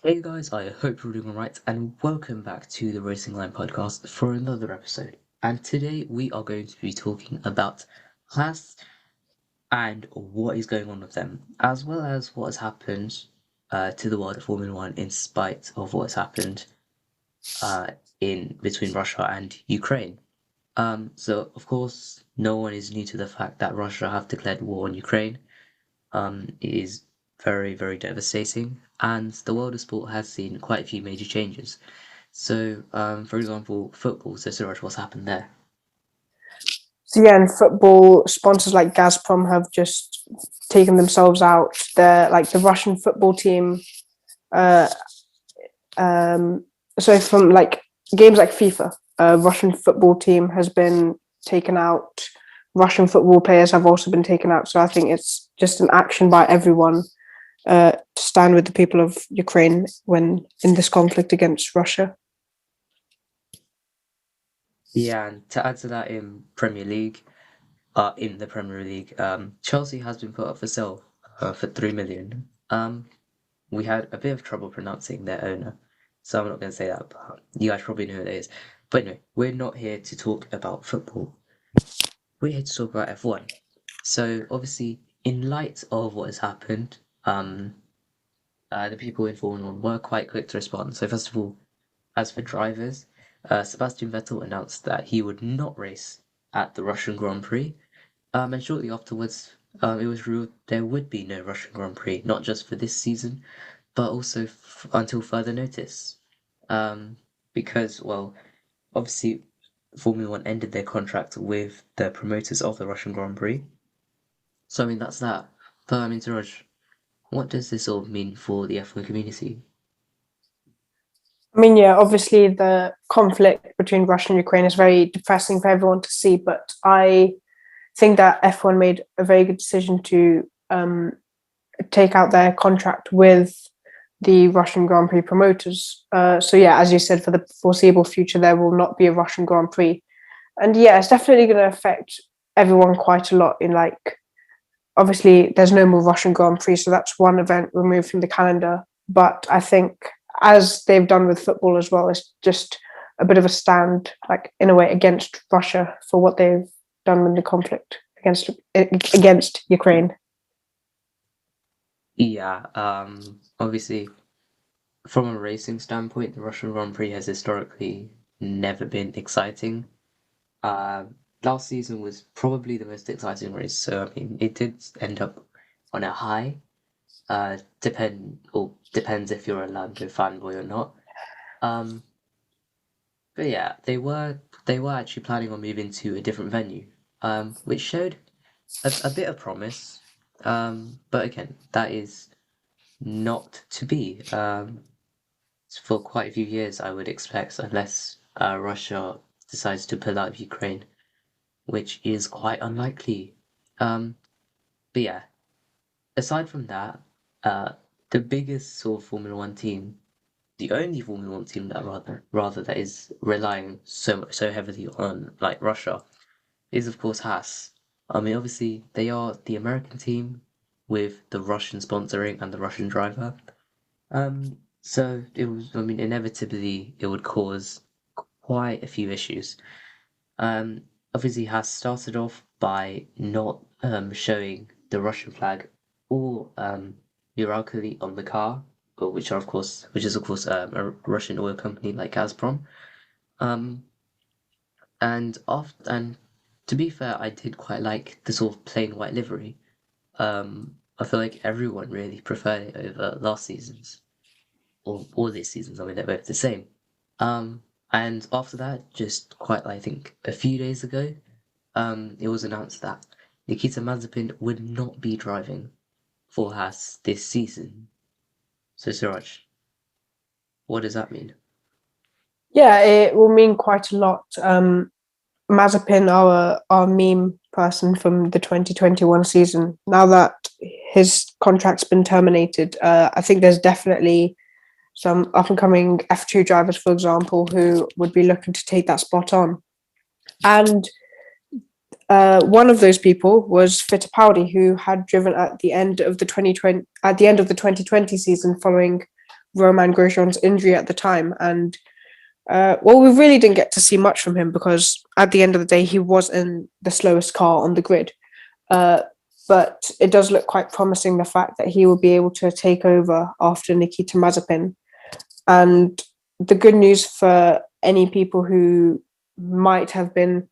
Hey guys, I hope you're doing alright, and welcome back to the Racing Line podcast for another episode. And today we are going to be talking about Haas and what is going on with them, as well as what has happened to the world of Formula One in spite of what has happened uh, in between Russia and Ukraine. So of course, no one is new to the fact that Russia have declared war on Ukraine. It is very, very devastating, and the world of sport has seen quite a few major changes. So, for example, football. So, Suraj, what's happened there? So yeah, in football, sponsors like Gazprom have just taken themselves out. They're like the Russian football team. Uh, um, so from like games like FIFA, Russian football team has been taken out. Russian football players have also been taken out. So I think it's just an action by everyone to stand with the people of Ukraine when in this conflict against Russia. Yeah, and to add to that, in the Premier League, Chelsea has been put up for sale for 3 million. We had a bit of trouble pronouncing their owner, so I'm not going to say that, but you guys probably know who it is. But anyway, we're not here to talk about football. We're here to talk about F1. So obviously, in light of what has happened, the people in Formula One were quite quick to respond. So first of all, as for drivers, Sebastian Vettel announced that he would not race at the Russian Grand Prix, and shortly afterwards, it was ruled there would be no Russian Grand Prix, not just for this season, but also until further notice. Um, because, well, obviously, Formula One ended their contract with the promoters of the Russian Grand Prix. So, I mean, that's that. But, I mean, Suraj, what does this all mean for the F1 community? I mean, yeah, obviously the conflict between Russia and Ukraine is very depressing for everyone to see, but I think that F1 made a very good decision to take out their contract with the Russian Grand Prix promoters. So yeah, as you said, for the foreseeable future, there will not be a Russian Grand Prix, and yeah, it's definitely going to affect everyone quite a lot. In like, obviously, there's no more Russian Grand Prix, so that's one event removed from the calendar. But I think, as they've done with football as well, it's just a bit of a stand, like in a way, against Russia for what they've done in the conflict against Ukraine. Yeah, obviously, from a racing standpoint, the Russian Grand Prix has historically never been exciting. Uh, Last season was probably the most exciting race, so I mean, it did end up on a high. Depends if you're a Lando fanboy or not. Um, but yeah, they were actually planning on moving to a different venue, which showed a bit of promise. But again, that is not to be. For quite a few years, I would expect, unless Russia decides to pull out of Ukraine, which is quite unlikely. Um, but yeah, aside from that, uh, the biggest sort of Formula One team, the only Formula One team that rather that is relying so heavily on like Russia, is of course Haas. I mean, obviously they are the American team with the Russian sponsoring and the Russian driver. So it was, I mean, inevitably it would cause quite a few issues. Um, Obviously has started off by not showing the Russian flag or Uralkali on the car, which is of course a Russian oil company like Gazprom. Um, and to be fair, I did quite like the sort of plain white livery. I feel like everyone really preferred it over last season's or this season's. I mean, they're both the same. Um, and after that, just quite, I think, a few days ago, it was announced that Nikita Mazepin would not be driving for Haas this season. So, Siraj, what does that mean? Yeah, it will mean quite a lot. Mazepin, our meme person from the 2021 season, now that his contract's been terminated, I think there's definitely some up and coming F2 drivers, for example, who would be looking to take that spot on. And one of those people was Fittipaldi, who had driven at the end of the 2020 season following Roman Grosjean's injury at the time. And well, we really didn't get to see much from him because at the end of the day, he was in the slowest car on the grid. Uh, but it does look quite promising the fact that he will be able to take over after Nikita Mazepin. And the good news for any people who might have been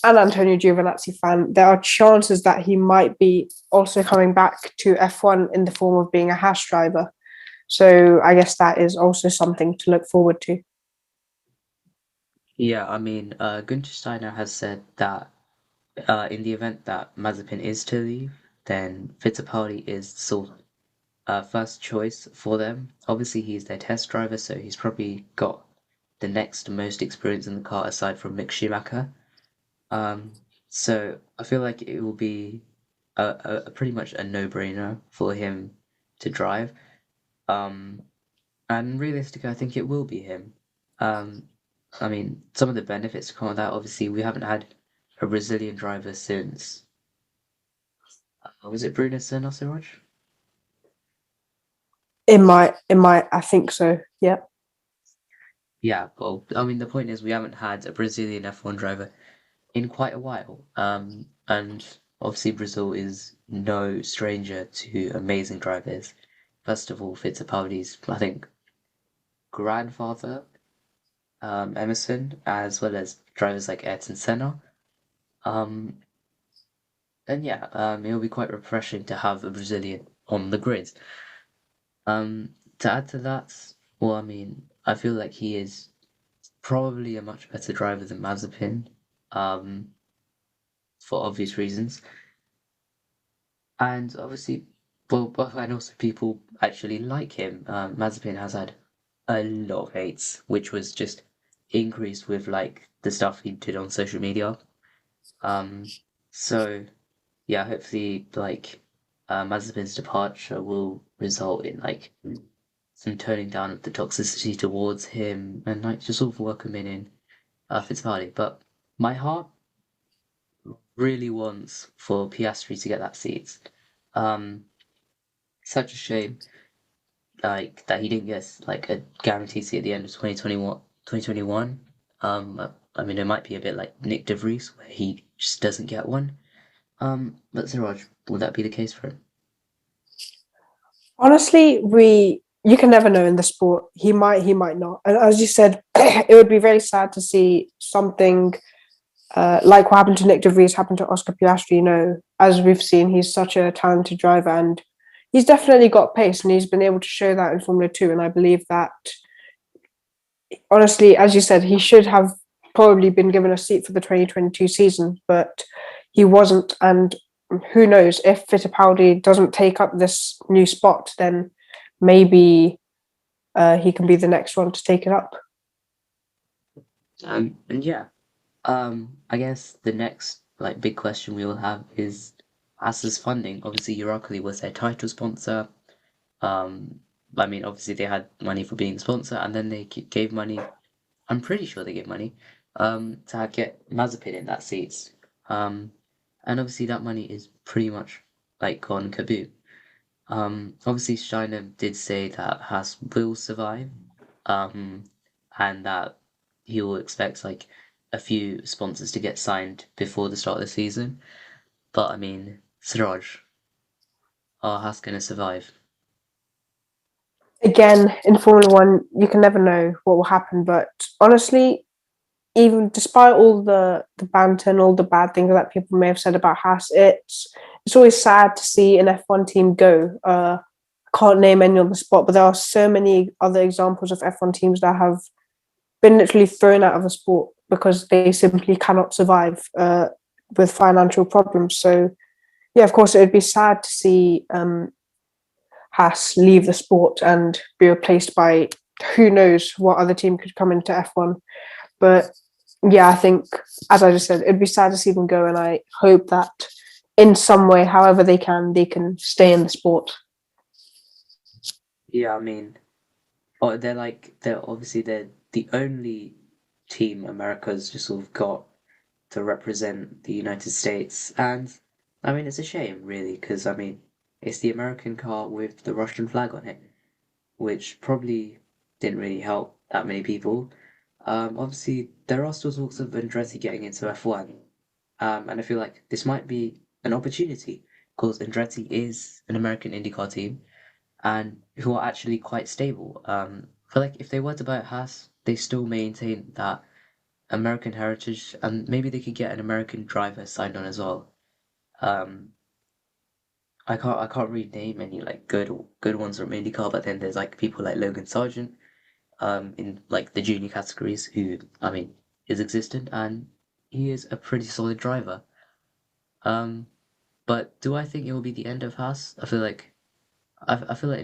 an Antonio Giovinazzi fan, there are chances that he might be also coming back to F1 in the form of being a Haas driver. So I guess that is also something to look forward to. Yeah, I mean, Günther Steiner has said that in the event that Mazepin is to leave, then Fittipaldi is sort of first choice for them. Obviously, he's their test driver, so he's probably got the next most experience in the car aside from Mick Schumacher. So I feel like it will be a pretty much a no-brainer for him to drive. Um, and realistically, I think it will be him. Um, I mean, some of the benefits to come with that, obviously, we haven't had a Brazilian driver since, was it Bruno Senna, Siraj? I think so. Yeah. Yeah, well, I mean, the point is we haven't had a Brazilian F1 driver in quite a while. And obviously Brazil is no stranger to amazing drivers. First of all, Fittipaldi's, I think, grandfather, Emerson, as well as drivers like Ayrton Senna. Um, and yeah, it'll be quite refreshing to have a Brazilian on the grid. To add to that, well, I mean, I feel like he is probably a much better driver than Mazepin, um, for obvious reasons. And obviously, well, and also people actually like him. Mazepin has had a lot of hates, which was just increased with like the stuff he did on social media. Um, so yeah, hopefully, like Mazepin's departure will result in like some toning down of the toxicity towards him and like just sort of welcoming in Fittipaldi. But my heart really wants for Piastri to get that seat. Um, Such a shame, like that he didn't get like a guaranteed seat at the end of 2021. 2021. I mean, it might be a bit like Nick De Vries, where he just doesn't get one. But Siraj, would that be the case for him? Honestly, we you can never know in the sport. He might not. And as you said, it would be very sad to see something like what happened to Nick De Vries happen to Oscar Piastri. You know, as we've seen, he's such a talented driver, and he's definitely got pace, and he's been able to show that in Formula Two. And I believe that, honestly, as you said, he should have probably been given a seat for the 2022 season, but he wasn't. And who knows if Fittipaldi doesn't take up this new spot, then maybe he can be the next one to take it up. And yeah, I guess the next like big question we will have is Haas's funding. Obviously, Uralkali was their title sponsor. Um, I mean, obviously they had money for being a sponsor, and then they gave money. I'm pretty sure they gave money, to get Mazepin in that seat. Um, and obviously that money is pretty much like gone kaboom. Obviously Steiner did say that Haas will survive, um, and that he will expect like a few sponsors to get signed before the start of the season. But I mean, Siraj, are Haas gonna survive? Again, in Formula One, you can never know what will happen. But honestly, even despite all the banter and all the bad things that people may have said about Haas, it's always sad to see an F1 team go. I can't name any on the spot, but there are so many other examples of F1 teams that have been literally thrown out of the sport because they simply cannot survive with financial problems. So yeah, of course, it would be sad to see Haas leave the sport and be replaced by who knows what other team could come into F1. But yeah, I think, as I just said, it'd be sad to see them go, and I hope that in some way, however they can stay in the sport. Yeah, I mean, oh, they're obviously they're the only team America's just sort of got to represent the United States, and I mean it's a shame really because I mean it's the American car with the Russian flag on it. which probably didn't really help that many people. Obviously, there are still talks of Andretti getting into F1, and I feel like this might be an opportunity because Andretti is an American IndyCar team and who are actually quite stable. I feel like if they were to buy a Haas, they still maintain that American heritage, and maybe they could get an American driver signed on as well. Um, I can't really name any like good ones from IndyCar, but then there's like people like Logan Sargent, in like the junior categories who I mean is existent and he is a pretty solid driver. Um, but do I think it will be the end of Haas? I feel like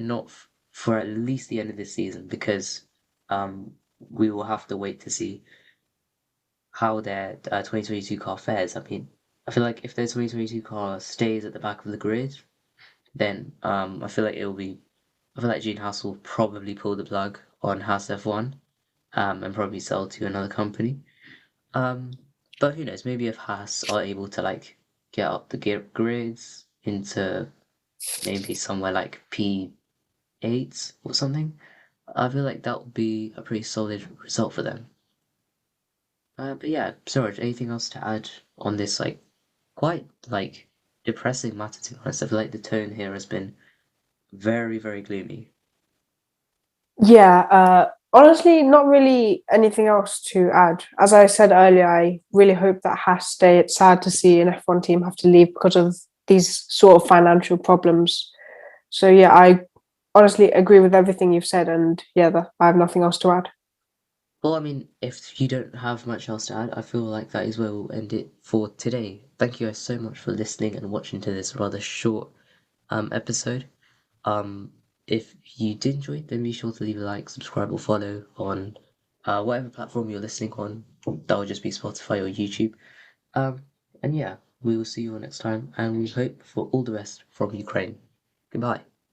not for at least the end of this season because we will have to wait to see how their 2022 car fares. I mean, I feel like if their 2022 car stays at the back of the grid, then I feel like it will be. I feel like Gene Haas will probably pull the plug on Haas F1, and probably sell to another company. Um, but who knows? Maybe if Haas are able to like get up the grids into maybe somewhere like P8 or something, I feel like that would be a pretty solid result for them. But yeah, Suraj, anything else to add on this like quite like depressing matter? To be honest, I feel like the tone here has been very, very gloomy. Yeah, honestly, not really anything else to add. As I said earlier, I really hope that Haas stay. It's sad to see an F1 team have to leave because of these sort of financial problems. So yeah, I honestly agree with everything you've said, and yeah, I have nothing else to add. Well, I mean, if you don't have much else to add, I feel like that is where we'll end it for today. Thank you guys so much for listening and watching to this rather short episode. Um, if you did enjoy it, then be sure to leave a like, subscribe, or follow on whatever platform you're listening on. That will just be Spotify or YouTube. Um, and yeah, we will see you all next time, and we hope for all the best from Ukraine. Goodbye.